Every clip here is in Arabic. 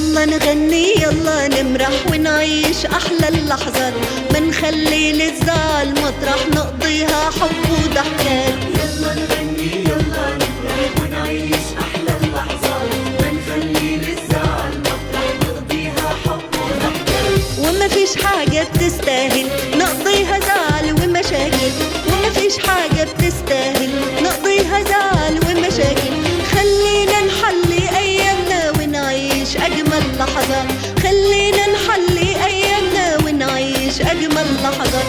يلا نغني يلا نمرح ونعيش أحلى اللحظات، ما نخلي للزعل مطرح نقضيها حب وضحكات. يلا نغني يلا نمرح ونعيش أحلى اللحظات، ما نخلي للزعل مطرح نقضيها حب وضحكات. وما فيش حاجة بتستاهل نقضيها زعل ومشاكل، وما فيش حاجة بتستاهل نقضيها زعل ومشاكل. خلينا نحلي أيامنا ونعيش أجمل لحظات، خلينا نحلي أيامنا ونعيش أجمل لحظات.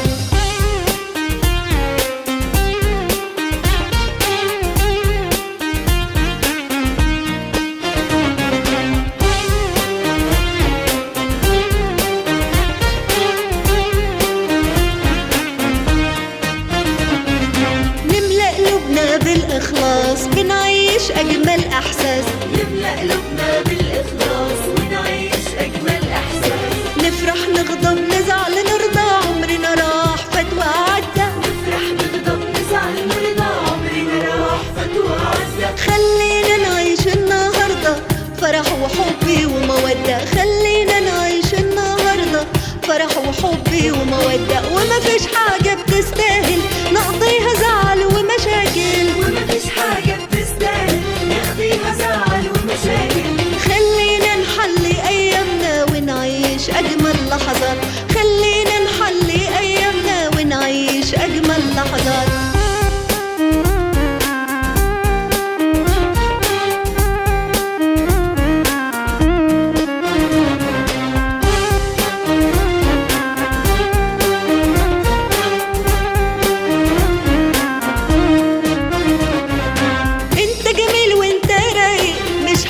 بالإخلاص بنعيش أجمل إحساس، نملأ قلوبنا بالإخلاص ونعيش أجمل إحساس. نفرح نغضب نزعل نرضى عمرنا راح فات وعدى، نفرح نغضب نزعل نرضى عمرنا راح فات وعدى. خلينا نعيش النهاردة فرح وحب ومودة، خلينا نعيش النهاردة فرح وحب ومودة. وما فيش حاجة بتستاهل نقضيها زعل ومشاكل، وما فيش حاجة بتستاهل نقضيها زعل ومشاكل. خلينا نحلي أيامنا ونعيش أجمل لحظات، خلينا نحلي أيامنا ونعيش أجمل لحظات.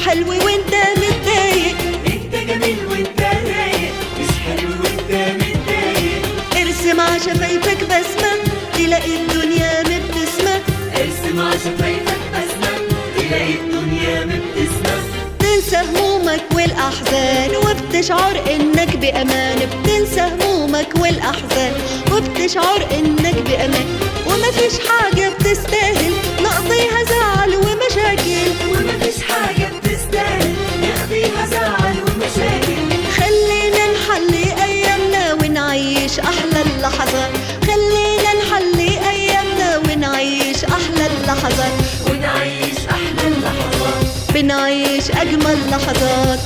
حلو وانت متضايق، انت جميل وانت رايق، مش حلو وانت متضايق. ارسم على شفايفك بسمة تلاقي الدنيا مبتسمة، ارسم على شفايفك بسمة تلاقي الدنيا مبتسمة. تنسى همومك والأحزان وبتشعر إنك بأمان، بتنسى همومك والأحزان وبتشعر إنك بأمان. وما فيش حاجة بتستاهل نقضيها زعل ومشاكل، وما فيش حاجة بتستاهل نقضيها زعل ومشاكل. خلينا نحلي أيامنا ونعيش أحلى اللحظات، خلينا نحلي أيامنا ونعيش أحلى اللحظات، ونعيش أحلى اللحظات، بنعيش أجمل لحظات.